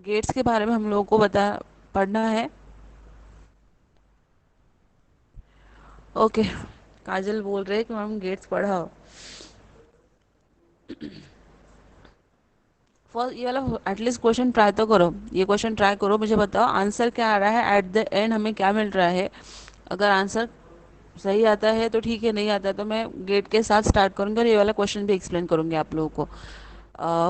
Gets के बारे में हम लोगों को बता पढ़ना है। ओके। काजल बोल रहे हैं कि मैम गेट्स पढ़ाओ। फर्स्ट ये वाला एटलीस्ट क्वेश्चन ट्राई तो करो, ये क्वेश्चन ट्राई करो, मुझे बताओ आंसर क्या आ रहा है, एट द एंड हमें क्या मिल रहा है। अगर आंसर सही आता है तो ठीक है, नहीं आता है तो मैं गेट के साथ स्टार्ट करूंगी और ये वाला क्वेश्चन भी एक्सप्लेन करूंगी आप लोगों को।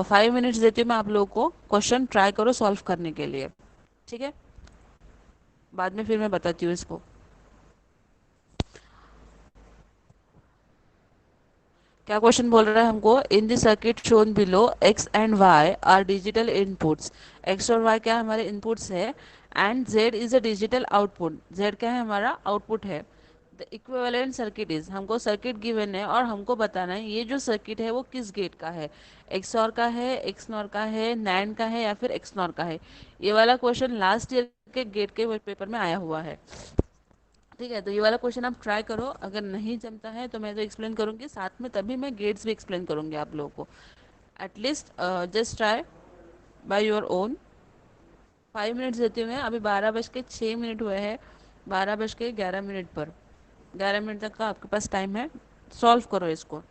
5 मिनट्स देती हूँ मैं आप लोगों को, क्वेश्चन ट्राई करो सॉल्व करने के लिए। ठीक है, बाद में फिर मैं बताती हूँ इसको। क्या क्वेश्चन बोल रहा है हमको, in the circuit shown below X and Y are digital inputs. X और वाई क्या हमारे इनपुट्स है, and Z is a digital output, Z क्या है हमारा आउटपुट है। द इक्विवेलेंट सर्किट इज, हमको सर्किट गिवन है और हमको बताना है ये जो सर्किट है वो किस गेट का है, एक्स और का है, एक्स नॉर का है, नैन का है या फिर एक्स नॉर का है। ये वाला क्वेश्चन लास्ट ईयर के गेट के पेपर में आया हुआ है। ठीक है, तो ये वाला क्वेश्चन आप ट्राई करो, अगर नहीं जमता है तो मैं तो एक्सप्लेन करूंगी साथ में, तभी मैं गेट्स भी एक्सप्लेन करूंगी आप लोगों को। At least just try by your own. 5 minutes देती हूँ मैं, अभी 12:06 हुए हैं, 12:11 पर। 11 मिनट तक का आपके पास टाइम है, सॉल्व करो इसको।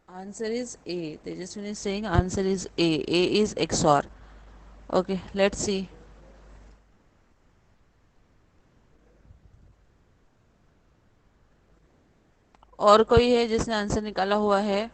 Answer is a, Tejaswini Singh, answer is a, A is XOR. Okay, let's see. और कोई है जिसने आंसर निकाला हुआ है?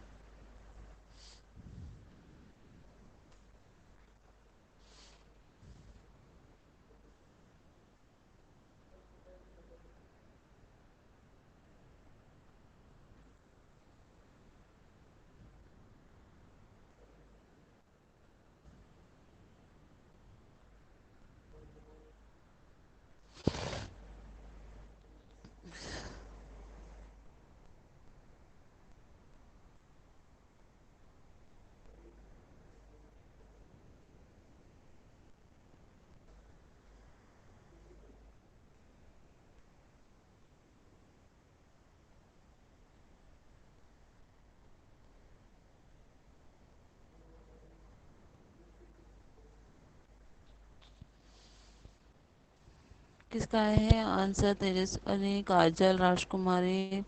किसका है आंसर? तेजस्विनी, काजल, राजकुमारी,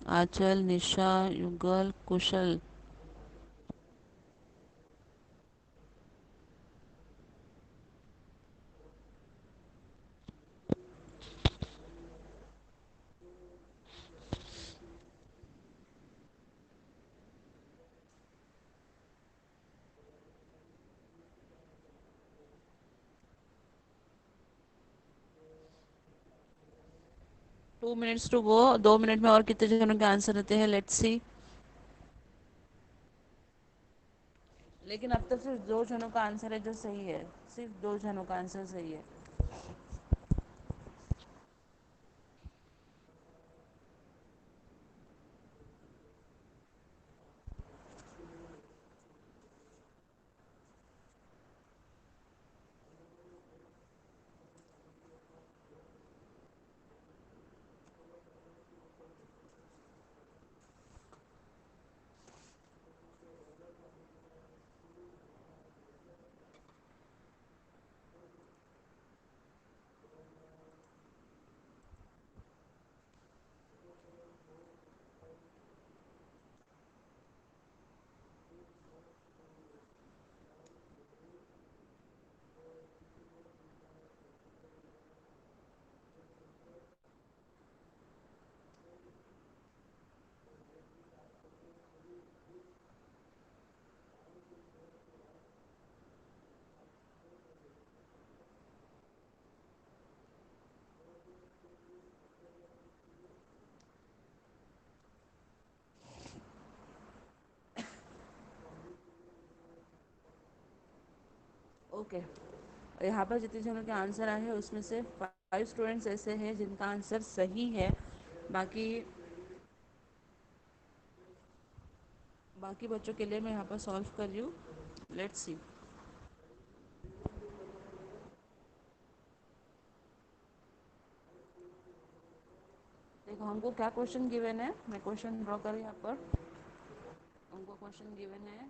आंचल, निशा, युगल, कुशल। 2 मिनट्स टू गो, 2 मिनट में और कितने जनों के आंसर रहते हैं, लेट्स सी। लेकिन अब तक सिर्फ 2 जनों का आंसर है जो सही है, सिर्फ 2 जनों का आंसर सही है। ओके, यहाँ पर जितने जनों के आंसर आए हैं उसमें से 5 स्टूडेंट्स ऐसे हैं जिनका आंसर सही है। बाकी बाकी बच्चों के लिए मैं यहाँ पर सॉल्व कर रही हूँ। Let's see. देखो हमको क्या क्वेश्चन गिवन है, मैं क्वेश्चन ड्रॉ कर यहाँ पर। हमको क्वेश्चन गिवन है,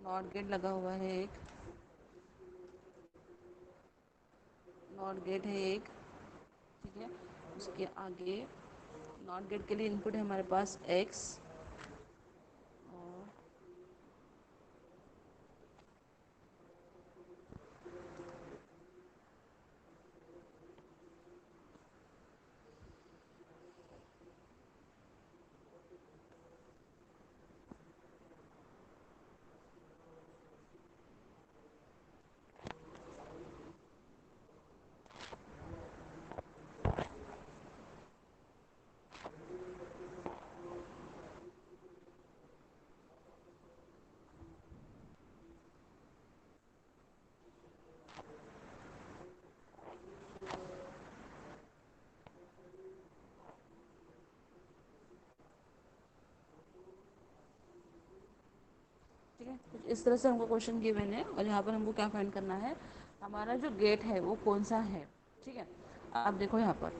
नॉट गेट लगा हुआ है एक, नॉट गेट है एक, ठीक है। उसके आगे नॉट गेट के लिए इनपुट है हमारे पास एक्स, और ठीक है। कुछ इस तरह से हमको क्वेश्चन गिवन है, और यहाँ पर हमको क्या फाइंड करना है, हमारा जो गेट है वो कौन सा है। ठीक है, आप देखो यहाँ पर,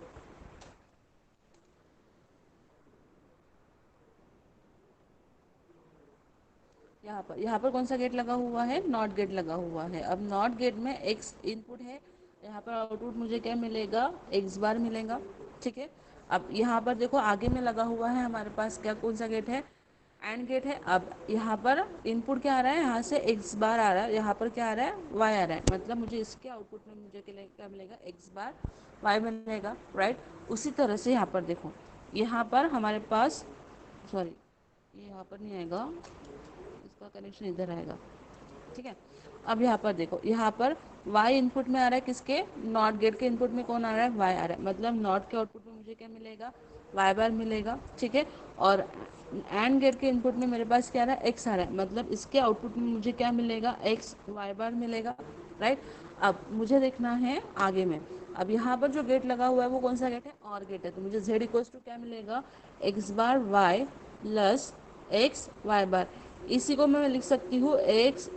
यहाँ पर कौन सा गेट लगा हुआ है, नॉट गेट लगा हुआ है। अब नॉट गेट में एक्स इनपुट है, यहाँ पर आउटपुट मुझे क्या मिलेगा, एक्स बार मिलेगा। ठीक है। अब यहाँ पर देखो आगे में लगा हुआ है हमारे पास क्या, कौन सा गेट है, एंड गेट है। अब यहाँ पर इनपुट क्या आ रहा है, यहाँ से एक्स बार आ रहा है, यहाँ पर क्या आ रहा है, वाई आ रहा है। मतलब मुझे इसके आउटपुट में मुझे क्या मिलेगा, एक्स बार वाई मिलेगा, राइट। उसी तरह से यहाँ पर देखो, यहाँ पर हमारे पास, सॉरी ये यहाँ पर नहीं आएगा, इसका कनेक्शन इधर आएगा। ठीक है। अब यहाँ पर देखो, यहाँ पर y इनपुट में आ रहा है किसके, नॉट गेट के इनपुट में कौन आ रहा है, y आ रहा है। मतलब नॉट के आउटपुट में मुझे क्या मिलेगा, y बार मिलेगा। ठीक है। और एंड गेट के इनपुट में मेरे पास क्या आ रहा है, x आ रहा है। मतलब इसके आउटपुट में मुझे क्या मिलेगा, x y बार मिलेगा, राइट। अब मुझे देखना है आगे में, अब यहाँ पर जो गेट लगा हुआ है वो कौन सा गेट है, और गेट है। तो मुझे z इक्वल्स टू क्या मिलेगा, x बार y plus X Y bar. इसी को मैं लिख सकती हूँ एक्स,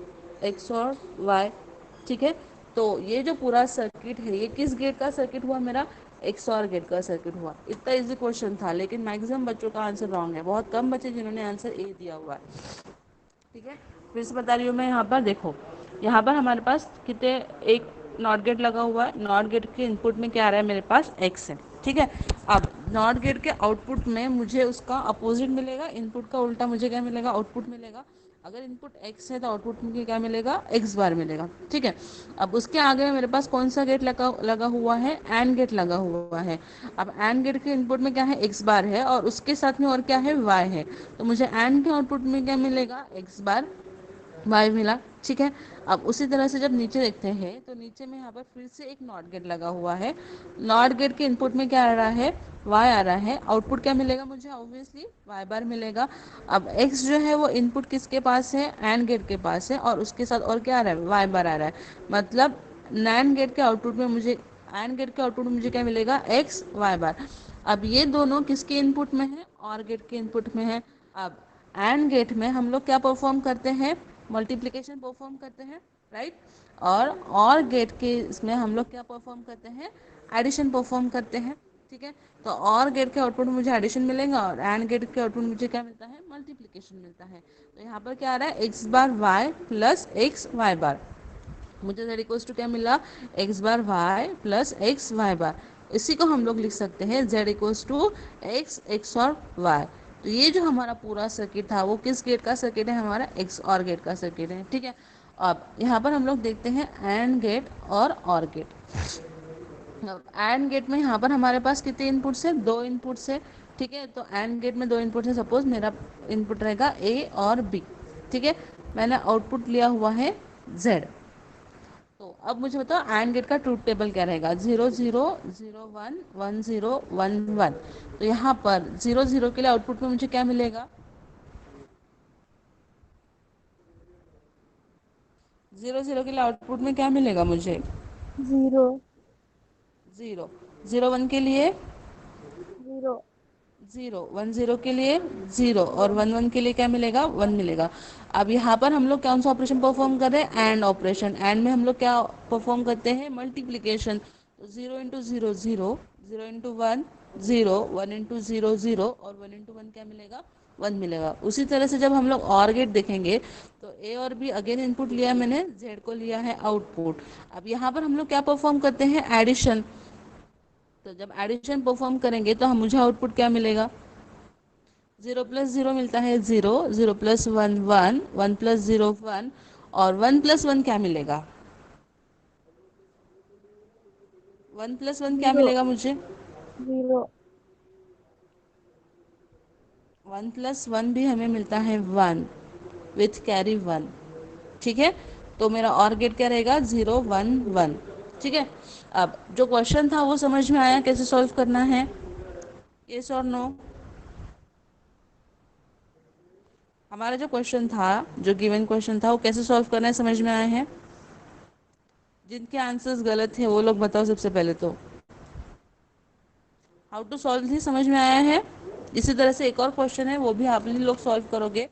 एक्स और वाई। ठीक है। तो ये जो पूरा सर्किट है ये किस गेट का सर्किट हुआ मेरा, एक्स और गेट का सर्किट हुआ। इतना इजी क्वेश्चन था, लेकिन मैक्सिमम बच्चों का आंसर रॉन्ग है, बहुत कम बच्चे जिन्होंने आंसर ए दिया हुआ है। ठीक है। फिर से बता रही हूँ मैं, यहाँ पर देखो, यहाँ पर हमारे पास कितने, एक नॉट गेट लगा हुआ है, नॉट गेट के इनपुट में क्या आ रहा है मेरे पास, एक्स है। ठीक है। अब नॉट गेट के आउटपुट में मुझे उसका अपोजिट मिलेगा, इनपुट का उल्टा मुझे क्या मिलेगा, आउटपुट मिलेगा। अगर इनपुट एक्स है तो आउटपुट में क्या मिलेगा, एक्स बार मिलेगा। ठीक है। अब उसके आगे में मेरे पास कौन सा गेट लगा लगा हुआ है, एंड गेट लगा हुआ है। अब एंड गेट के इनपुट में क्या है, एक्स बार है, और उसके साथ में और क्या है, वाई है। तो मुझे एंड के आउटपुट में क्या मिलेगा, एक्स बार वाई मिला। ठीक है। अब उसी तरह से जब नीचे देखते हैं तो नीचे में यहाँ पर फिर से एक नॉट गेट लगा हुआ है। नॉट गेट के इनपुट में क्या आ रहा है, वाई आ रहा है। आउटपुट क्या मिलेगा मुझे, ऑब्वियसली वाई बार मिलेगा। अब एक्स जो है वो इनपुट किसके पास है, एंड गेट के पास है, और उसके साथ और क्या आ रहा है, वाई बार आ रहा है। मतलब नैन गेट के आउटपुट में मुझे, एंड गेट के आउटपुट में मुझे क्या मिलेगा, एक्स वाई बार। अब ये दोनों किसके इनपुट में है, और गेट के इनपुट में है। अब एंड गेट में हम लोग क्या परफॉर्म करते हैं, मल्टीप्लिकेशन परफॉर्म करते हैं, राइट। और गेट के इसमें हम लोग क्या परफॉर्म करते हैं, एडिशन परफॉर्म करते हैं। ठीक है। तो और गेट के आउटपुट में मुझे एडिशन मिलेगा, और एंड गेट के आउटपुट में मुझे क्या मिलता है, मल्टीप्लिकेशन मिलता है। तो यहाँ पर क्या आ रहा है, X bar Y plus X Y bar. मुझे z इक्वल्स टू क्या मिला, X bar Y plus X Y bar. इसी को हम लोग लिख सकते हैं z equals to X, X और वाई। तो ये जो हमारा पूरा सर्किट था वो किस गेट का सर्किट है, हमारा एक्स और गेट का सर्किट है। ठीक है। अब यहाँ पर हम लोग देखते हैं एंड गेट और गेट। एंड गेट में यहाँ पर हमारे पास कितने इनपुट्स है, दो इनपुट्स है। ठीक है। तो एंड गेट में दो इनपुट है, सपोज मेरा इनपुट रहेगा ए और बी। ठीक है। मैंने आउटपुट लिया हुआ है जेड। तो अब मुझे बताओ एंड गेट का ट्रूथ टेबल क्या रहेगा, 0 0 0 1 1 0 1 1। तो यहाँ पर 0 0 के लिए आउटपुट में मुझे क्या मिलेगा, जीरो जीरो के लिए आउटपुट में क्या मिलेगा मुझे? जीरो। जीरो। जीरो वन के लिए जीरो। जीरो, वन जीरो के लिए जीरो, और वन। वन वन के लिए क्या मिलेगा? वन मिलेगा। अब यहाँ पर हम लोग कौन सा ऑपरेशन परफॉर्म कर रहे हैं? And operation. एंड में हम लोग क्या परफॉर्म करते हैं? मल्टीप्लीकेशन। तो zero into zero zero, zero into one zero, one into zero zero, और वन इंटू वन क्या मिलेगा? वन मिलेगा। उसी तरह से जब हम लोग और गेट देखेंगे तो ए और बी अगेन इनपुट लिया मैंने, जेड को लिया है आउटपुट। अब यहाँ पर हम लोग क्या परफॉर्म करते हैं? एडिशन। तो जब एडिशन परफॉर्म करेंगे तो हम मुझे आउटपुट क्या मिलेगा? जीरो प्लस जीरो मिलता है zero, zero plus one one, one plus zero one, और वन प्लस वन क्या मिलेगा? वन प्लस वन क्या जीरो। मिलेगा मुझे? जीरो। वन प्लस वन भी हमें मिलता है वन, विथ कैरी वन। ठीक है। तो मेरा और गेट क्या रहेगा? Zero one one. ठीक है। अब जो क्वेश्चन था वो समझ में आया कैसे सॉल्व करना है? यस और नो? हमारा जो क्वेश्चन था, जो गिवन क्वेश्चन था, वो कैसे सॉल्व करना है समझ में आया है? जिनके आंसर्स गलत हैं वो लोग बताओ सबसे पहले तो। हाउ टू सॉल्व ही समझ में आया है? इसी तरह से एक और क्वेश्चन है, वो भी आप ही लोग सॉल्व करोगे।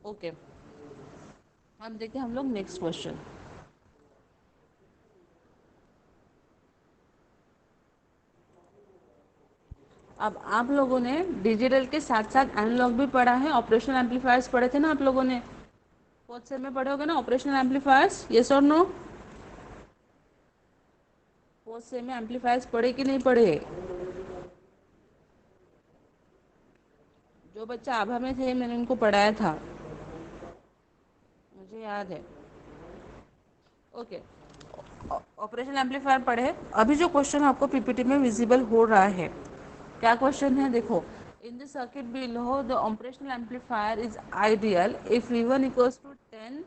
ओके। अब देखते हैं हम लोग नेक्स्ट क्वेश्चन। अब आप लोगों ने डिजिटल के साथ साथ एनालॉग भी पढ़ा है, ऑपरेशनल एम्पलीफायर्स पढ़े थे ना आप लोगों ने? फोर्थ सेम में पढ़े होगे ना ऑपरेशनल एम्पलीफायर्स? यस और नो? फोर्थ सेम में एम्पलीफायर्स पढ़े कि नहीं पढ़े? जो बच्चा आभा में थे मैंने उनको पढ़ाया था, मुझे याद है। ओके। ऑपरेशनल एम्पलीफायर पढ़े। अभी जो क्वेश्चन आपको पीपीटी में विजिबल हो रहा है, क्या क्वेश्चन है देखो। In the circuit below the operational amplifier is ideal if V1 equals to 10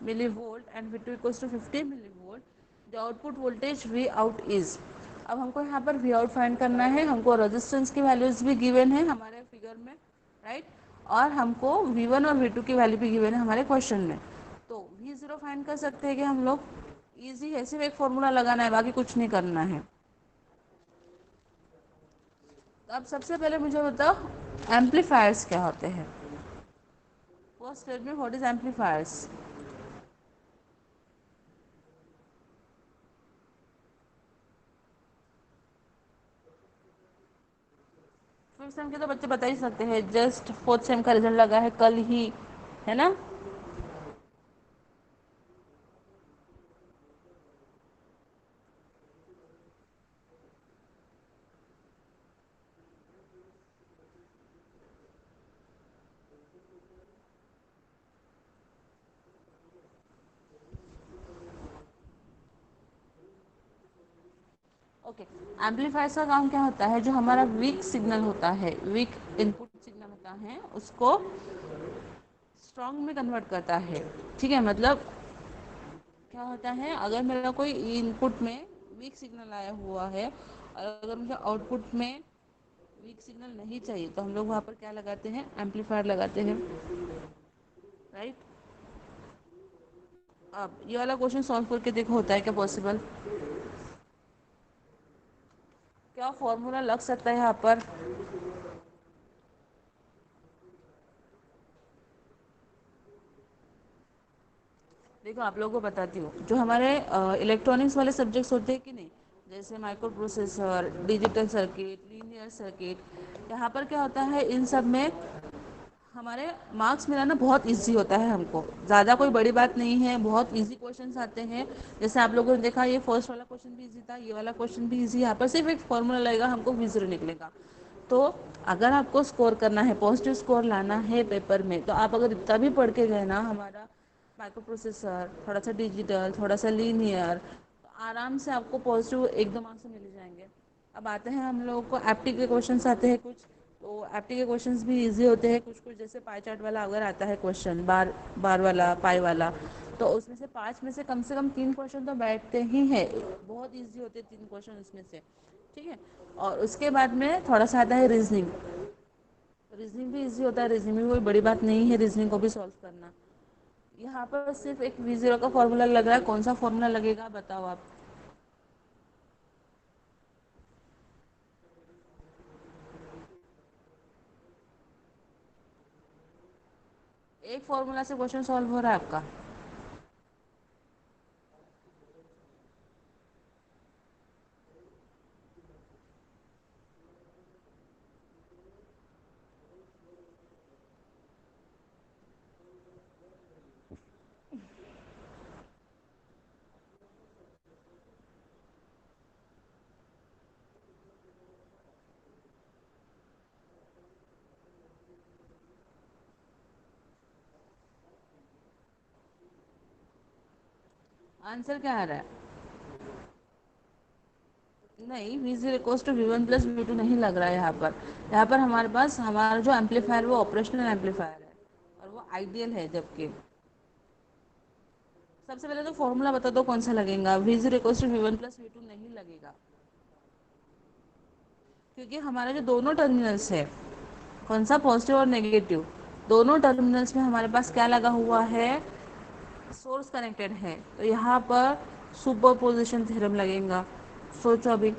millivolt and V2 equals to 50 millivolt, the output voltage V out is. अब हमको यहाँ पर V आउट फाइंड करना है, हमको रेजिस्टेंस की वैल्यूज भी गिवन है हमारे फिगर में, राइट। और हमको V1 और V2 की वैल्यू भी गिवन है हमारे क्वेश्चन में। तो V0 फाइंड कर सकते हैं कि हम लोग, इजी है, सिर्फ एक फॉर्मूला लगाना है, बाकी कुछ नहीं करना है। तो अब सबसे पहले मुझे बताओ एम्पलीफायर्स क्या होते हैं? First tell me what is amplifiers. Fifth sem के तो बच्चे बता ही सकते हैं, जस्ट फोर्थ सेम का रिजल्ट लगा है कल ही, है ना? ओके। एम्पलीफायर्स का काम क्या होता है? जो हमारा वीक सिग्नल होता है, वीक इनपुट सिग्नल होता है, उसको स्ट्रॉन्ग में कन्वर्ट करता है। ठीक है, मतलब क्या होता है, अगर मेरा कोई इनपुट में वीक सिग्नल आया हुआ है और अगर मुझे आउटपुट में वीक सिग्नल नहीं चाहिए तो हम लोग वहाँ पर क्या लगाते हैं? एम्पलीफायर लगाते हैं, राइट। अब ये वाला क्वेश्चन सॉल्व करके देखो होता है क्या पॉसिबल? क्या फॉर्मूला लग सकता है यहाँ पर? देखो आप लोगों को बताती हूँ, जो हमारे इलेक्ट्रॉनिक्स वाले सब्जेक्ट्स होते हैं कि नहीं, जैसे micro processor, digital circuit, linear circuit, यहाँ पर क्या होता है, इन सब में हमारे मार्क्स मिलाना बहुत इजी होता है हमको। ज़्यादा कोई बड़ी बात नहीं है, बहुत इजी क्वेश्चंस आते हैं। जैसे आप लोगों ने देखा, ये फर्स्ट वाला क्वेश्चन भी इजी था, ये वाला क्वेश्चन भी इजी। यहाँ पर सिर्फ एक फॉर्मूला लगेगा, हमको V0 निकलेगा। तो अगर आपको स्कोर करना है, पॉजिटिव स्कोर लाना है पेपर में, तो आप अगर इतना भी पढ़ के गए ना, हमारा माइक्रो प्रोसेसर, थोड़ा सा डिजिटल, थोड़ा सा लीनियर, तो आराम से आपको पॉजिटिव एक दो मार्क्स मिल जाएंगे। अब आते हैं हम लोगों को एप्टी के क्वेश्चन आते हैं कुछ, तो एप्टी के क्वेश्चंस भी इजी होते हैं कुछ कुछ, जैसे पाई चार्ट वाला अगर आता है क्वेश्चन, बार बार वाला, पाई वाला, तो उसमें से 5 में से कम 3 क्वेश्चन तो बैठते ही हैं। बहुत इजी होते हैं 3 क्वेश्चन उसमें से। ठीक है। और उसके बाद में थोड़ा सा आता है रीजनिंग। रीजनिंग भी इजी होता है, रीजनिंग में कोई बड़ी बात नहीं है रीजनिंग को भी सॉल्व करना। यहाँ पर सिर्फ एक V0 का फॉर्मूला लग रहा है, कौन सा फॉर्मूला लगेगा बताओ आप। एक फॉर्मूला से क्वेश्चन सॉल्व हो रहा है आपका। आंसर क्या आ रहा है? नहीं, V0 equals to V1 plus V2 नहीं लग रहा है यहाँ पर। यहाँ पर हमारे पास हमारा जो एम्पलीफायर वो ऑपरेशनल एम्पलीफायर है, और वो आइडियल है। जबकि सबसे पहले तो फॉर्मूला बता दो कौन सा लगेगा। V0 equals to V1 plus V2 नहीं लगेगा, क्योंकि हमारा जो दोनों टर्मिनल्स है, कौन सा, पॉजिटिव और नेगेटिव, दोनों टर्मिनल्स में हमारे पास क्या लगा हुआ है, सोर्स कनेक्टेड है। तो यहाँ पर सुपरपोजिशन थ्योरम लगेगा। सोचो अभी।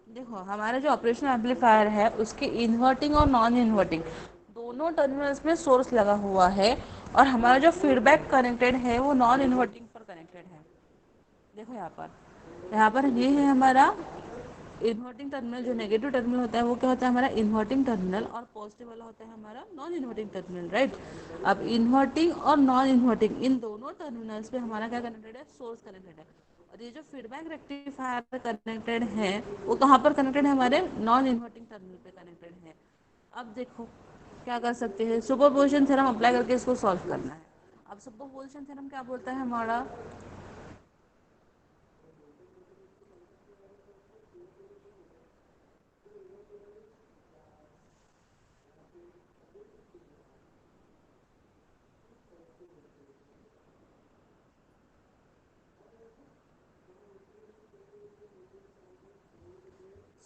देखो, हमारा जो ऑपरेशनल एम्पलीफायर है उसके इन्वर्टिंग और नॉन इन्वर्टिंग दोनों टर्मिनल्स में सोर्स लगा हुआ है, और हमारा जो फीडबैक कनेक्टेड है वो नॉन इन्वर्टिंग पर कनेक्टेड है। देखो यहाँ पर ये है हमारा इन्वर्टिंग टर्मिनल। जो नेगेटिव टर्मिनल होता है वो क्या होता है, हमारा इन्वर्टिंग टर्मिनल, और पॉजिटिव वाला होता है हमारा नॉन इन्वर्टिंग टर्मिनल, राइट। अब इन्वर्टिंग और नॉन इन्वर्टिंग इन दोनों टर्मिनल्स पे हमारा क्या कनेक्टेड है, सोर्स कनेक्टेड है। और ये जो फीडबैक रेक्टिफायर कनेक्टेड है वो कहाँ पर कनेक्टेड है, हमारे नॉन इन्वर्टिंग टर्मिनल पे कनेक्टेड है। अब देखो क्या कर सकते हैं, सुपरपोजिशन थ्योरम अप्लाई करके इसको सॉल्व करना है। अब सुपरपोजिशन थ्योरम क्या बोलता है हमारा,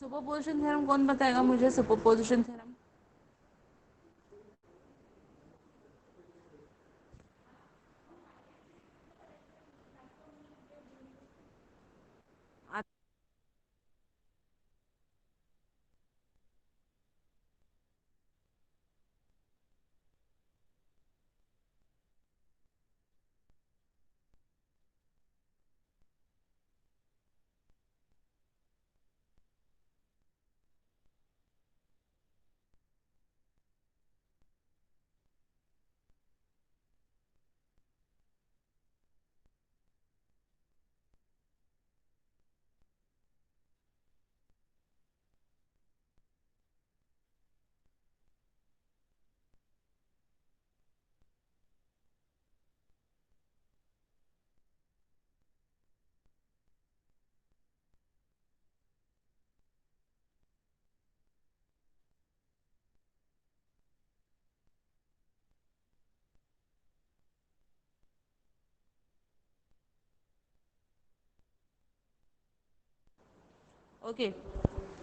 सुपरपोजिशन थ्योरम कौन बताएगा मुझे, सुपरपोजिशन थ्योरम। ओके,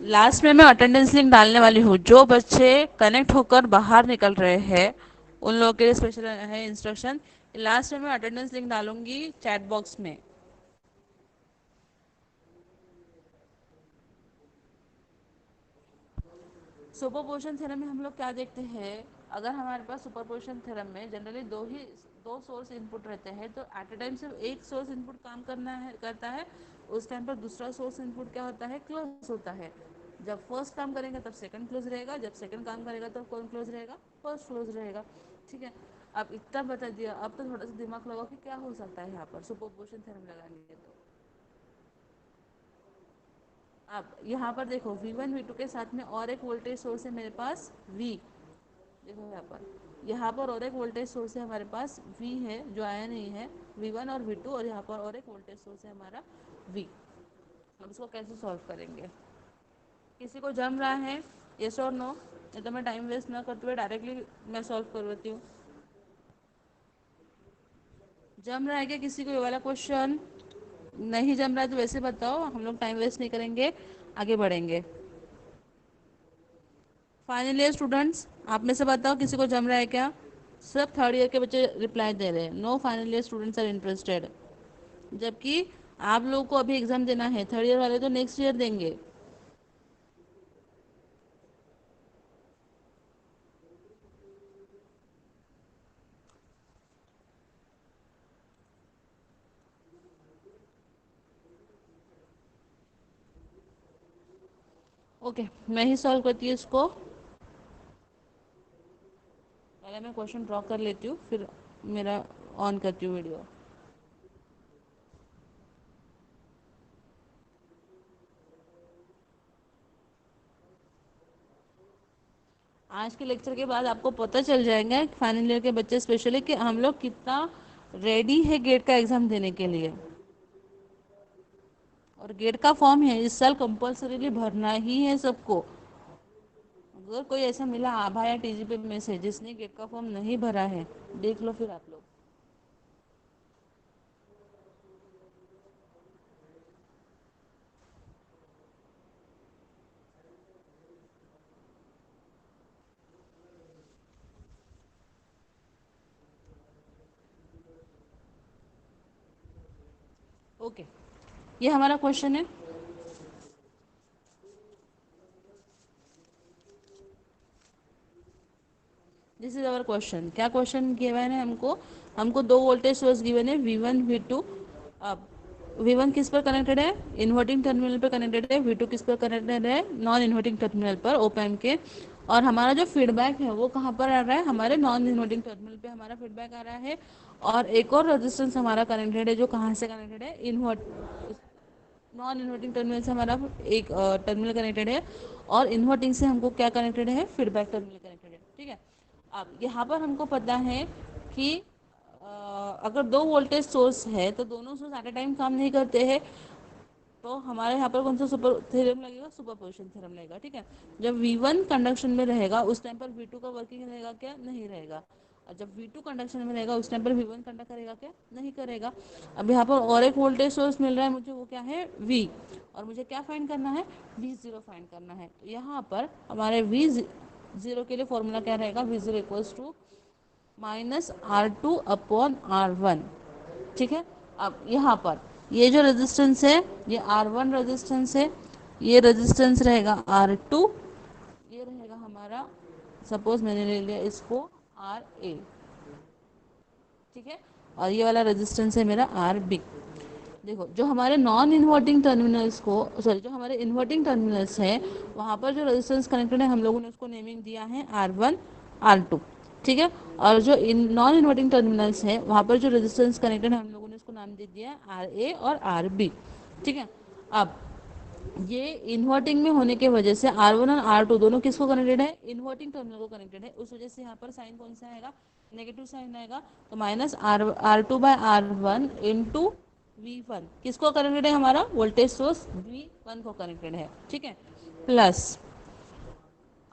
लास्ट में मैं अटेंडेंस लिंक डालने वाली हूँ। जो बच्चे कनेक्ट होकर बाहर निकल रहे हैं उन लोगों के लिए स्पेशल है इंस्ट्रक्शन। लास्ट में मैं अटेंडेंस लिंक डालूंगी चैट बॉक्स में। सुपरपोजिशन थ्योरम में हम लोग क्या देखते हैं, अगर हमारे पास सुपरपोजिशन थ्योरम में जनरली दो सोर्स इनपुट रहते हैं, तो एट ए टाइम सिर्फ एक सोर्स इनपुट काम करता है, उस टाइम पर दूसरा सोर्स इनपुट क्या होता है, क्लोज होता है। जब फर्स्ट काम करेंगे तब सेकंड क्लोज रहेगा, जब सेकंड काम करेगा तब कौन क्लोज रहेगा, फर्स्ट क्लोज रहेगा। ठीक है, अब इतना बता दिया, अब तो थोड़ा सा दिमाग लगाओ कि क्या हो सकता है यहाँ पर सुपरपोजिशन थ्योरम लगाएंगे तो। अब यहाँ पर देखो V1 V2 के साथ में और एक वोल्टेज सोर्स है मेरे पास V। देखो यहाँ पर और एक वोल्टेज सोर्स है हमारे पास V है, जो आया नहीं है, V1 और V2, और यहाँ पर और एक वोल्टेज सोर्स है हमारा V। अब इसको कैसे सॉल्व करेंगे, किसी को जम रहा है, यस और नो? नहीं तो मैं टाइम वेस्ट ना करते हुए डायरेक्टली मैं सॉल्व कर देती हूँ। जम रहा है क्या किसी को ये वाला क्वेश्चन? नहीं जम रहा है तो वैसे बताओ, हम लोग टाइम वेस्ट नहीं करेंगे, आगे बढ़ेंगे। फाइनल ईयर स्टूडेंट्स, आप में से बताओ किसी को जम रहा है क्या? सब थर्ड ईयर के बच्चे रिप्लाई दे रहे हैं, no final year students are interested. जबकि आप लोगों को अभी एग्जाम देना है, थर्ड ईयर वाले तो नेक्स्ट ईयर देंगे। ओके, मैं ही सॉल्व करती हूँ इसको। पहले मैं क्वेश्चन ड्रॉ कर लेती हूँ, फिर मेरा ऑन करती हूँ वीडियो। आज के लेक्चर के बाद आपको पता चल जाएगा फाइनल ईयर के बच्चे स्पेशली कि हम लोग कितना रेडी है गेट का एग्जाम देने के लिए। और गेट का फॉर्म है इस साल कंपल्सरीली भरना ही है सबको। अगर कोई ऐसा मिला आभा या टीजीपी में से जिसने गेट का फॉर्म नहीं भरा है, देख लो फिर आप लोग। ओके, ये हमारा क्वेश्चन है। This is our question. क्या क्वेश्चन गिवन है हमको? हमको दो वोल्टेज सोर्स गिवन है V1 V2। अब V1 किस पर कनेक्टेड है? इन्वर्टिंग टर्मिनल पर कनेक्टेड है। V2 किस पर कनेक्टेड है? नॉन इन्वर्टिंग टर्मिनल पर, ओप एम्प के। और हमारा जो फीडबैक है वो कहाँ पर आ रहा है? हमारे नॉन इन्वर्टिंग टर्मिनल पे हमारा फीडबैक आ रहा है। और एक और रेजिस्टेंस हमारा कनेक्टेड है, जो कहाँ से कनेक्टेड है? नॉन इन्वर्टिंग टर्मिनल से हमारा एक टर्मिनल कनेक्टेड है, और इन्वर्टिंग से हमको क्या कनेक्टेड है? फीडबैक टर्मिनल कनेक्टेड है। ठीक है, अब यहाँ पर हमको पता है कि अगर दो वोल्टेज सोर्स है तो दोनों सोर्स एट ए टाइम काम नहीं करते हैं, तो हमारे यहाँ पर कौन सा सुपर थ्योरम लगेगा? सुपरपोजिशन थ्योरम लगेगा। ठीक है, जब V1 कंडक्शन में रहेगा उस टाइम पर V2 का वर्किंग रहेगा क्या? नहीं रहेगा। और जब V2 कंडक्शन में रहेगा उस टाइम पर V1 कंडक्ट करेगा क्या? नहीं करेगा। अब यहाँ पर और एक वोल्टेज सोर्स मिल रहा है मुझे, वो क्या है? V। और मुझे क्या फाइंड करना है? V0 फाइंड करना है। तो यहाँ पर हमारे V0 के लिए फॉर्मूला क्या रहेगा? V0 equals to -R2/R1। ठीक है, अब यहाँ पर ये जो रेजिस्टेंस है ये R1 रेजिस्टेंस है, ये रेजिस्टेंस रहेगा R2, ये रहेगा हमारा, सपोज मैंने ले लिया इसको RA। ठीक है, और ये वाला रेजिस्टेंस है मेरा RB। देखो जो हमारे नॉन इन्वर्टिंग टर्मिनल्स को, सॉरी जो हमारे इन्वर्टिंग टर्मिनल्स है, वहाँ पर जो रेजिस्टेंस कनेक्टेड है हम लोगों ने उसको नेमिंग दिया है R1 R2। ठीक है, और जो नॉन इन्वर्टिंग टर्मिनल्स है वहाँ पर जो रेजिस्टेंस कनेक्टेड है हम लोगों ने उसको नाम दे दिया है RA और RB। ठीक है, अब ये इन्वर्टिंग में होने के वजह से R1 और R2 दोनों किसको कनेक्टेड है? इन्वर्टिंग टर्मिनल को कनेक्टेड है, उस वजह से यहाँ पर साइन कौन सा आएगा? नेगेटिव साइन आएगा। तो -R2/R1 इंटू V1 किसको कनेक्टेड है? हमारा वोल्टेज सोर्स V1 को कनेक्टेड है। ठीक है, प्लस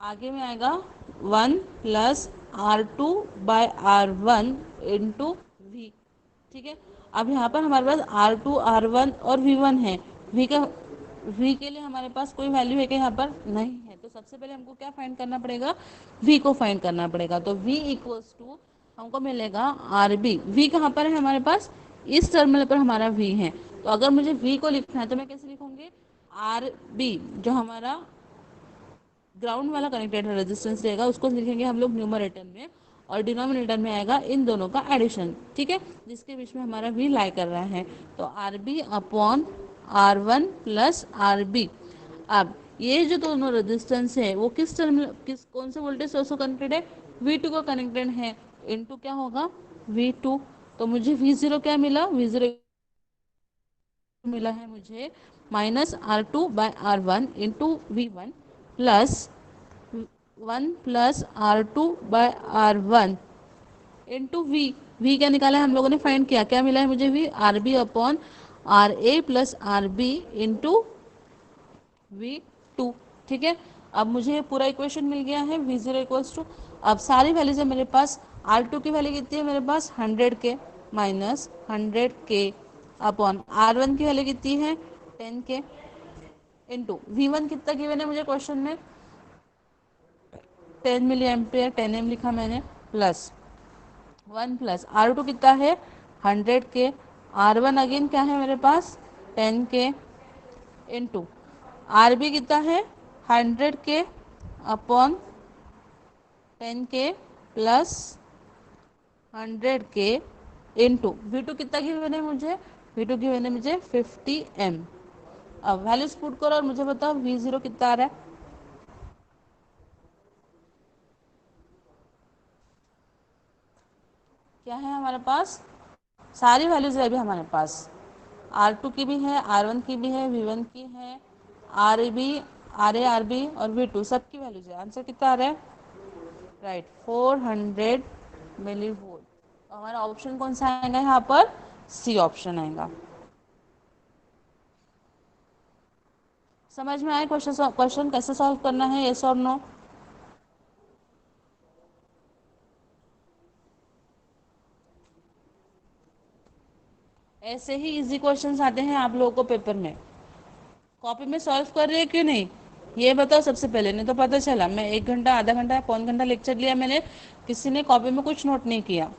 आगे में आएगा 1 प्लस R2/R1 इंटू V। ठीक है, अब यहाँ पर हमारे पास R2 R1 और V1 है। V के लिए हमारे पास कोई वैल्यू है क्या? यहाँ पर नहीं है। तो सबसे पहले हमको क्या फाइंड करना पड़ेगा? V को फाइंड करना पड़ेगा। तो V इक्वल्स टू हमको मिलेगा RB। V कहाँ पर है हमारे पास? इस टर्मिनल पर हमारा V है। तो अगर मुझे V को लिखना है तो मैं कैसे लिखूंगी? RB जो हमारा ग्राउंड वाला कनेक्टेड रेजिस्टेंस रहेगा उसको लिखेंगे हम लोग न्यूमरेटर में, और डिनोमिनेटर में आएगा इन दोनों का एडिशन, ठीक है, जिसके बीच में हमारा वी लाई कर रहा है। तो R B upon R one plus R B. अब ये जो दोनों रेजिस्टेंस है वो किस टर्म, किस कौन से वोल्टेज सोर्स को कनेक्टेड है, V2 को कनेक्टेड है। इनटू क्या होगा, V2। तो मुझे V0 क्या मिला, V0 मिला है मुझे -R2/R1 into V1 plus 1 + R2/R1 into we क्या निकाला है हम लोगों ने, फाइंड किया, क्या मिला है मुझे, V R B upon R A plus R B into V2, ठीक है। अब मुझे पूरा इक्वेशन मिल गया है V0 इक्वल्स टू, अब सारी वैल्यूज है मेरे पास। R2 की वैल्यू कितनी है मेरे पास, 100 के, -100 के अपॉन R1 की वैल्यू कितनी है, 10 के, इंटू V1 कितना गिवन है मुझे क्वेश्चन में, 10 मिली एम्पियर, 10 M लिखा मैंने, प्लस 1 + R2 कितना है, 100 के, R1 अगेन क्या है मेरे पास, 10 के, इंटू आर बी कितना है, 100 के अपॉन 10 के प्लस 100 के इंटू V2 कितना गिवन है मुझे, V2 गिवन है मुझे 50 M। अब वैल्यूज पुट करो और मुझे बताओ V0 कितना आ रहा है, क्या है हमारे पास, सारी वैल्यूज है अभी हमारे पास, R2 की भी है, R1 की भी है, V1 की है, R B, R A R B और V2 सबकी वैल्यूज है। आंसर कितना आ रहा है, राइट, 400 मिली वोल्ट। तो हमारा ऑप्शन कौन सा आएगा यहाँ पर, सी ऑप्शन आएगा। समझ में आए क्वेश्चन, क्वेश्चन कैसे सॉल्व करना है, यस और नो। ऐसे ही इजी क्वेश्चंस आते हैं आप लोगों को पेपर में, कॉपी में सॉल्व कर रहे हैं क्यों नहीं, ये बताओ सबसे पहले। नहीं तो पता चला मैं 1 घंटा, आधा घंटा, पौन घंटा लेक्चर लिया मैंने, किसी ने कॉपी में कुछ नोट नहीं किया।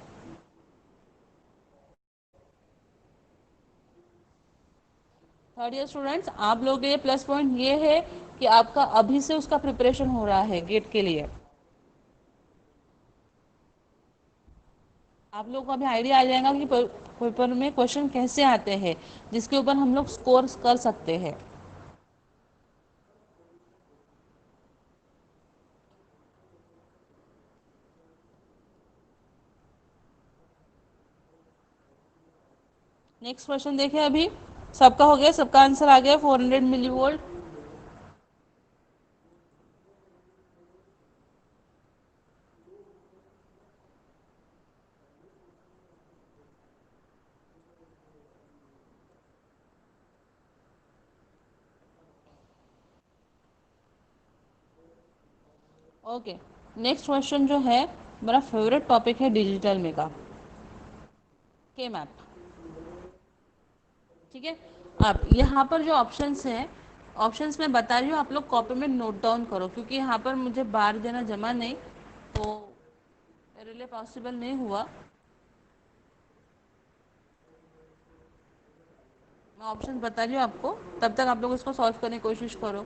थर्ड ईयर स्टूडेंट्स, आप लोगों के लिए प्लस पॉइंट ये है कि आपका अभी से उसका प्रिपरेशन हो रहा है गेट के लिए। आप लोगों को अभी आइडिया आ जाएगा कि पेपर में क्वेश्चन कैसे आते हैं, जिसके ऊपर हम लोग स्कोर कर सकते हैं। नेक्स्ट क्वेश्चन देखिए, अभी सबका हो गया, सबका आंसर आ गया 400 millivolt. Okay, next question जो है, मेरा फेवरेट टॉपिक है डिजिटल में का, के मैप, ठीक है। अब यहाँ पर जो ऑप्शंस हैं, ऑप्शंस मैं बता रही हूँ, आप लोग कॉपी में नोट डाउन करो, क्योंकि यहाँ पर मुझे बार देना जमा नहीं, तो मेरे लिए पॉसिबल नहीं हुआ। मैं ऑप्शन बता रही हूँ आपको, तब तक आप लोग इसको सॉल्व करने की कोशिश करो।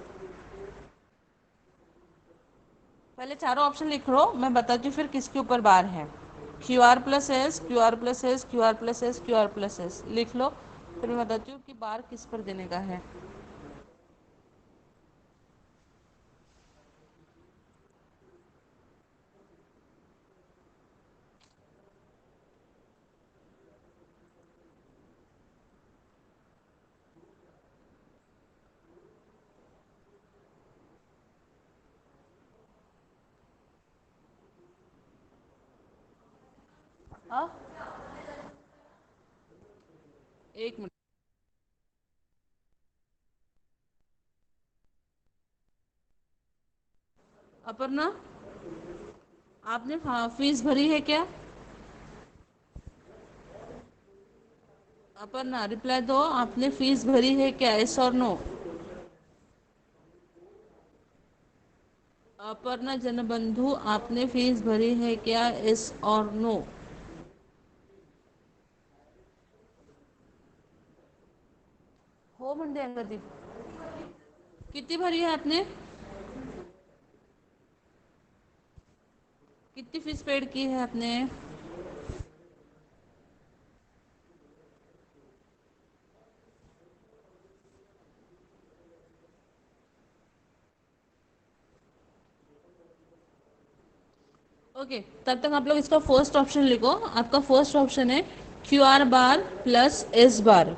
पहले चारों ऑप्शन लिख लो, मैं बताती हूँ फिर किसके ऊपर बार है। QR+S, QR+S, QR+S, QR+S लिख लो, फिर मैं बताती हूँ कि बार किस पर देने का है। हाँ, 1 मिनट। अपर्णा, आपने फीस भरी है क्या, अपर्णा रिप्लाई दो, आपने फीस भरी है क्या, यस और नो। अपर्णा जनबंधु, आपने फीस भरी है क्या, यस और नो। हो म्हणजे अंगदी, किती भरी है आपने, कितनी फीस पेड की है आपने? ओके, तब तक आप लोग इसका फर्स्ट ऑप्शन लिखो। आपका फर्स्ट ऑप्शन है Q R bar plus S bar.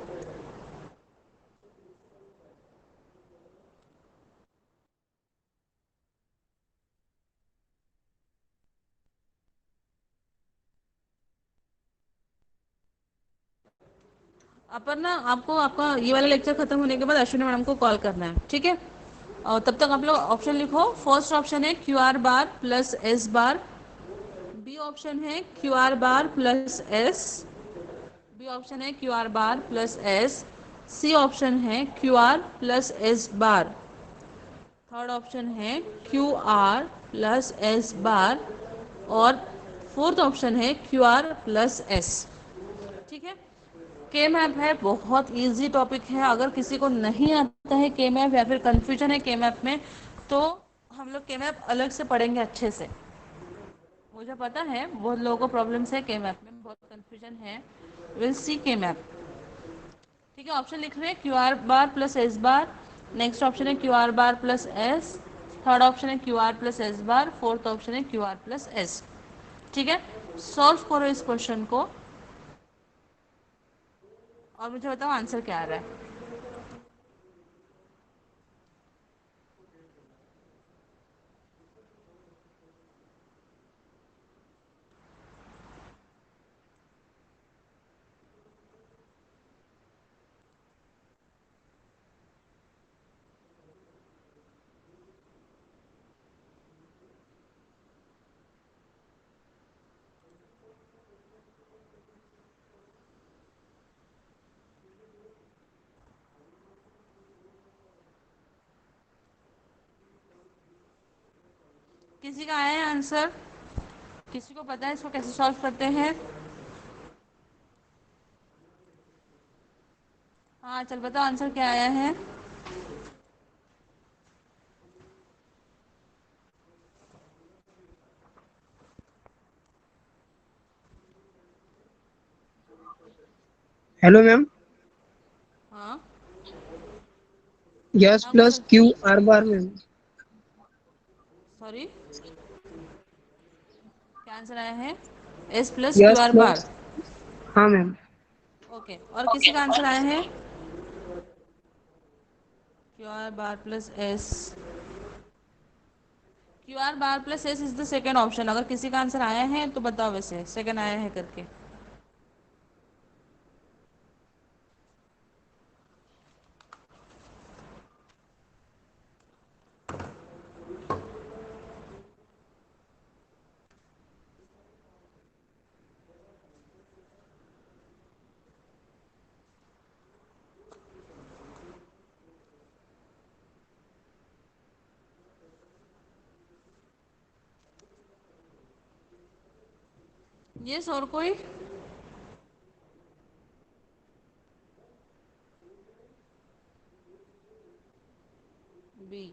अपन ना आपको आपका ये वाला लेक्चर खत्म होने के बाद अश्विनी मैडम को कॉल करना है, ठीक है? और तब तक आप लोग ऑप्शन लिखो। फर्स्ट ऑप्शन है Q R bar plus S bar. B option है Q R bar plus S. B option है Q R bar plus S. C option है Q R plus S bar. Third option है Q R plus S bar. और fourth option है Q R plus S. ठीक है? के map है, बहुत इजी टॉपिक है। अगर किसी को नहीं आता है के मैप या फिर कंफ्यूजन है के मैप में, तो हम लोग के मैप अलग से पढ़ेंगे अच्छे से। मुझे पता है बहुत लोगों को प्रॉब्लम्स है के मैप में, बहुत कंफ्यूजन है। विल सी के मैप। ठीक है, ऑप्शन लिख रहे हैं Q R bar plus S bar. Next option है Q R bar plus S. Third option है Q R plus S bar. Fourth option है क्यू आर प्लस एस। ठीक है, सॉल्व करो इस क्वेश्चन को और मुझे बताओ आंसर क्या आ रहा है। किसी का आया है आंसर? किसी को पता है इसको कैसे सॉल्व करते हैं? हाँ, चल बताओ आंसर क्या आया है। Hello ma'am. हाँ यस हाँ, प्लस बोल। क्यू आर बार मैम। सॉरी, क्या आंसर आया है? S plus Q yes are bar. Plus. हाँ मैम। ओके, और किसी का आंसर आया है Q R bar plus S. Q R bar plus S is the second option. अगर किसी का आंसर आया है तो बताओ वैसे सेकेंड आया है करके। यस, और कोई? बी।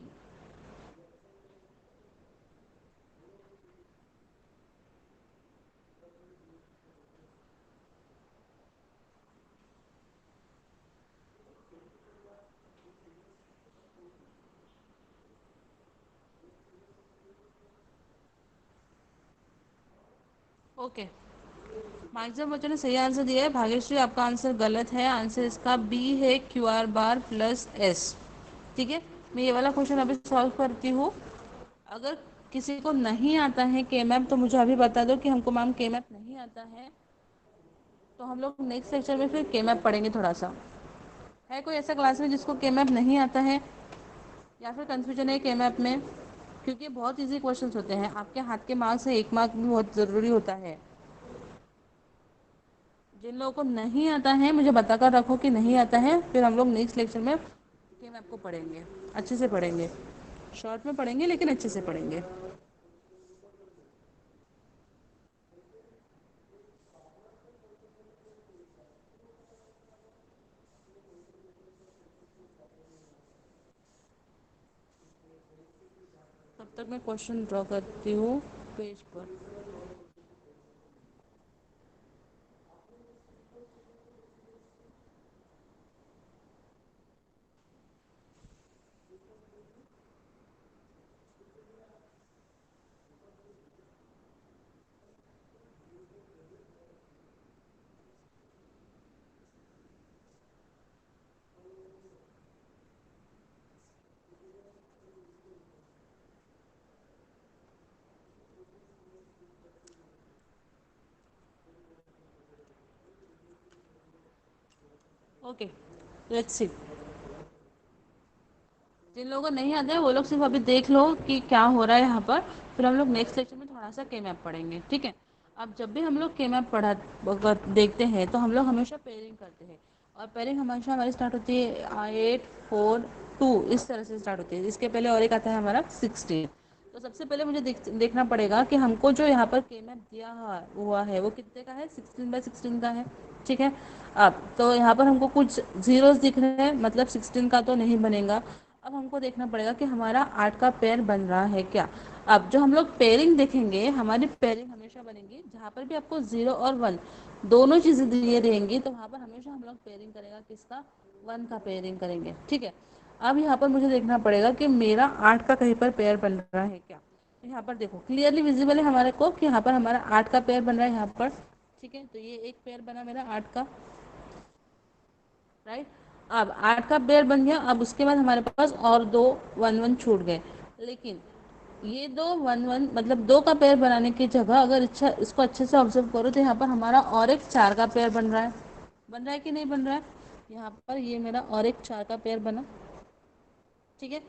ओके, मैक्सिमम बच्चों ने सही आंसर दिया है। भाग्यश्री, आपका आंसर गलत है। आंसर इसका बी है Q R bar plus S. ठीक है, मैं ये वाला क्वेश्चन अभी सॉल्व करती हूँ। अगर किसी को नहीं आता है के मैप तो मुझे अभी बता दो कि हमको मैम के मैप नहीं आता है, तो हम लोग नेक्स्ट लेक्चर में फिर के मैप पढ़ेंगे थोड़ा सा। है कोई ऐसा क्लास में जिसको के मैप नहीं आता है या फिर कंफ्यूजन है के मैप में? क्योंकि बहुत इजी क्वेश्चंस होते हैं। आपके हाथ के मार्क्स से एक मार्क भी बहुत ज़रूरी होता है। जिन लोगों को नहीं आता है मुझे बताकर रखो कि नहीं आता है, फिर हम लोग नेक्स्ट लेक्चर में के मैप को पढ़ेंगे, अच्छे से पढ़ेंगे। शॉर्ट में पढ़ेंगे लेकिन अच्छे से पढ़ेंगे। तब तक मैं क्वेश्चन ड्रॉ करती हूँ पेज पर। Okay, let's see. जिन लोगों को नहीं आता है वो लोग सिर्फ अभी देख लो कि क्या हो रहा है यहाँ पर, फिर हम लोग नेक्स्ट लेक्चर में थोड़ा सा के मैप पढ़ेंगे, ठीक है। अब जब भी हम लोग के मैप पढ़ा देखते हैं तो हम लोग हमेशा पेयरिंग करते हैं, और पेयरिंग हमेशा हमारी स्टार्ट होती है 8 4 2, इस तरह से स्टार्ट होती है। इसके पहले और एक आता है हमारा 16। तो सबसे पहले मुझे देखना पड़ेगा कि हमको जो यहाँ पर के मैप दिया हुआ है वो कितने का है, 16 बाय 16 का है, ठीक है। अब तो यहाँ पर हमको कुछ जीरोस दिख रहे हैं, मतलब 16 का तो नहीं बनेगा। अब हमको देखना पड़ेगा कि हमारा 8 का पेयर बन रहा है क्या। अब जो हम लोग पेयरिंग देखेंगे, हमारी पेयरिंग हमेशा बनेगी जहाँ पर भी आपको 0 और 1 दोनों चीज़ें दिए रहेंगी, तो वहाँ पर हमेशा हम लोग पेयरिंग करेगा किसका, 1 का पेयरिंग करेंगे, ठीक है। अब यहाँ पर मुझे देखना पड़ेगा कि मेरा 8 का कहीं पर पेयर बन रहा है क्या। तो यहाँ पर देखो क्लियरली विजिबल है हमारे को कि यहाँ पर हमारा 8 का पेयर बन रहा है यहाँ पर, ठीक है। तो ये एक पेयर बना मेरा 8 का, राइट। अब 8 का पेयर बन गया। अब उसके बाद हमारे पास और दो 1 1 छूट गए, लेकिन ये दो 1 1 मतलब दो का पेयर बनाने की जगह अगर अच्छा इसको अच्छे से ऑब्जर्व करो तो यहाँ पर हमारा और एक 4 का पेयर बन रहा है कि नहीं बन रहा है। यहाँ पर ये मेरा और एक 4 का पेयर बना, ठीक है।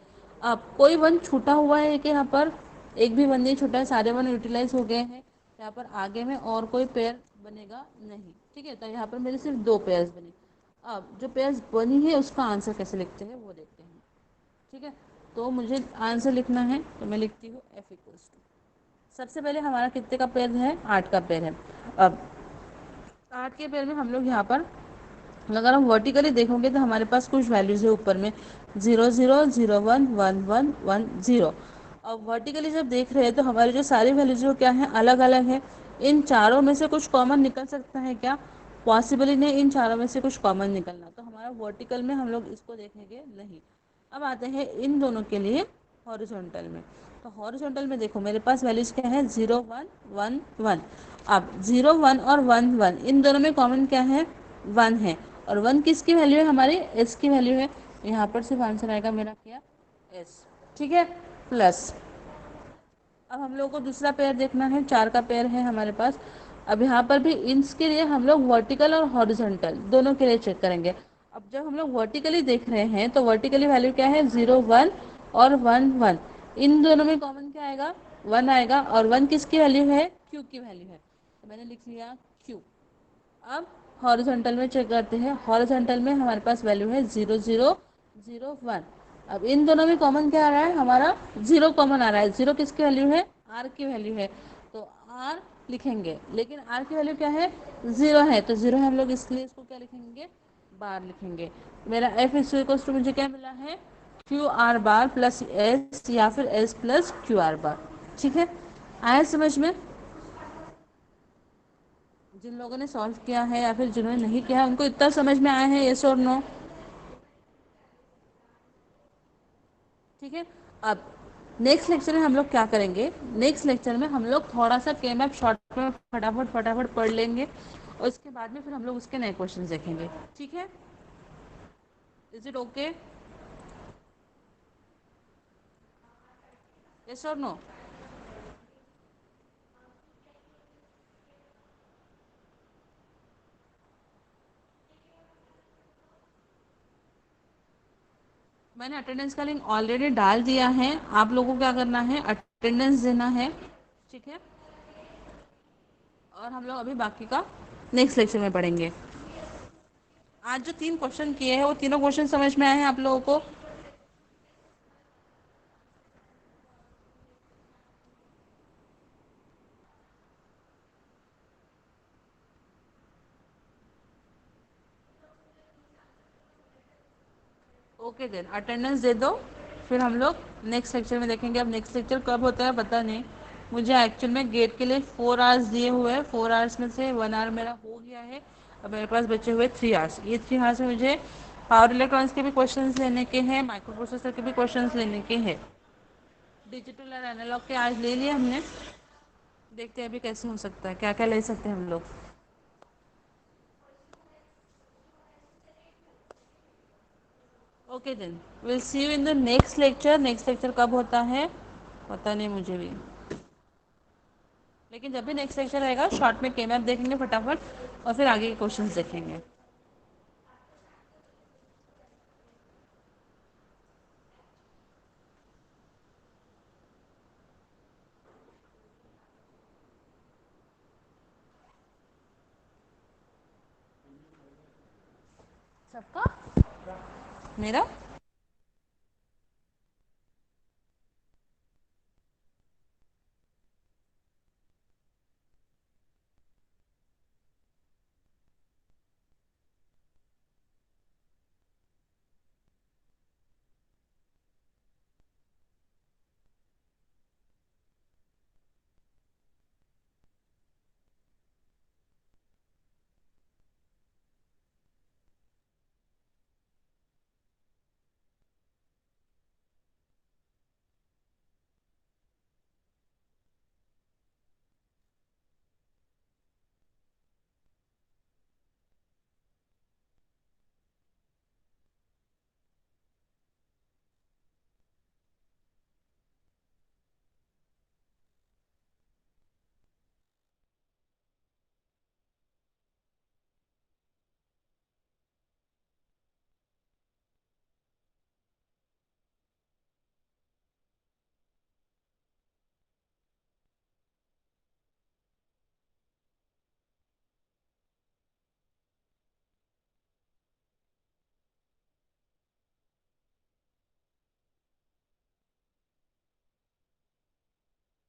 अब कोई वन छूटा हुआ है कि यहाँ पर, एक भी वन नहीं छूटा है, सारे वन यूटिलाइज हो गए हैं। यहाँ पर आगे में और कोई पेयर बनेगा नहीं, ठीक है। तो यहाँ पर मेरे सिर्फ दो पेयर्स बने। अब जो पेयर्स बनी है उसका आंसर कैसे लिखते हैं वो देखते हैं, ठीक है। तो मुझे आंसर लिखना है तो मैं लिखती हूँ एफ इक्वल्स टू, सबसे पहले हमारा कितने का पेयर है, 8 का पेयर है। अब 8 के पेयर में हम लोग यहाँ पर अगर हम वर्टिकली देखोगे तो हमारे पास कुछ वैल्यूज है ऊपर में, 0 0 0 1 1 1 1 0। अब वर्टिकली जब देख रहे हैं तो हमारी जो सारी वैल्यूज वो क्या है, अलग अलग है। इन चारों में से कुछ कॉमन निकल सकता है क्या, पॉसिबल ही नहीं इन चारों में से कुछ कॉमन निकलना, तो हमारा वर्टिकल में हम लोग इसको देखेंगे नहीं। अब आते हैं इन दोनों के लिए हॉरिजॉन्टल में। तो हॉरिजॉन्टल में देखो मेरे पास वैल्यूज क्या है, 0 1 1 1। अब 0 1 और 1 1 इन दोनों में कॉमन क्या है, 1 है। और 1 किसकी वैल्यू है, हमारी एस की वैल्यू है। यहाँ पर सिर्फ आंसर आएगा मेरा क्या, एस, ठीक है। प्लस अब हम लोग को दूसरा पेयर देखना है, 4 का पेयर है हमारे पास। अब यहाँ पर भी इंस के लिए हम लोग वर्टिकल और हॉरिजॉन्टल दोनों के लिए चेक करेंगे। अब जब हम लोग वर्टिकली देख रहे हैं तो वर्टिकली वैल्यू क्या है, 0 1 और 1 1। इन दोनों में कॉमन क्या आएगा, 1 आएगा। और 1 किसकी वैल्यू है, क्यू की वैल्यू है, तो मैंने लिख लिया क्यू। अब हॉरिजॉन्टल में चेक करते हैं, हॉरिजॉन्टल में हमारे पास वैल्यू है 0 0 0 1। अब इन दोनों में कॉमन क्या आ रहा है, हमारा 0 कॉमन आ रहा है। 0 किसकी वैल्यू है, आर की वैल्यू है, तो आर लिखेंगे। लेकिन आर की वैल्यू क्या है, 0 है, तो 0 है, हम लोग इसलिए इसको क्या लिखेंगे, बार लिखेंगे। मेरा एफ इक्वल्स टू मुझे क्या मिला है, Q R bar plus S, या फिर एस प्लस क्यू आर बार, ठीक है। आया समझ में। जिन लोगों ने सॉल्व किया है या फिर जिन्होंने नहीं किया है उनको इतना समझ में आया है, यस और नो, ठीक है। अब नेक्स्ट लेक्चर में हम लोग क्या करेंगे, नेक्स्ट लेक्चर में हम लोग थोड़ा सा के मैप शॉर्ट में फटाफट फटाफट पढ़ लेंगे, और उसके बाद में फिर हम लोग उसके नए क्वेश्चन देखेंगे, ठीक है। इज इट ओके, यस और नो। मैंने अटेंडेंस का लिंक ऑलरेडी डाल दिया है, आप लोगों को क्या करना है, अटेंडेंस देना है, ठीक है। और हम लोग अभी बाकी का नेक्स्ट लेक्चर में पढ़ेंगे। आज जो 3 क्वेश्चन किए हैं वो तीनों क्वेश्चन समझ में आए हैं आप लोगों को। ओके देन अटेंडेंस दे दो, फिर हम लोग नेक्स्ट लेक्चर में देखेंगे। अब नेक्स्ट लेक्चर कब होता है पता नहीं मुझे, एक्चुअल में गेट के लिए 4 आवर्स दिए हुए हैं, 4 आवर्स में से 1 आवर मेरा हो गया है। अब मेरे पास बचे हुए 3 आवर्स, ये 3 आवर्स में मुझे पावर इलेक्ट्रॉनिक्स के भी क्वेश्चंस लेने के हैं, माइक्रो प्रोसेसर के भी क्वेश्चंस लेने के हैं। डिजिटल और एनालॉग के आज ले लिए हमने, देखते हैं अभी कैसे हो सकता है, क्या क्या ले सकते हैं हम लोग। Okay then will see you in the next lecture. Next lecture कब होता है पता नहीं मुझे भी, लेकिन जब भी नेक्स्ट लेक्चर रहेगा शॉर्ट में के मैप देखेंगे फटाफट, और फिर आगे के क्वेश्चंस देखेंगे। सबका मेरा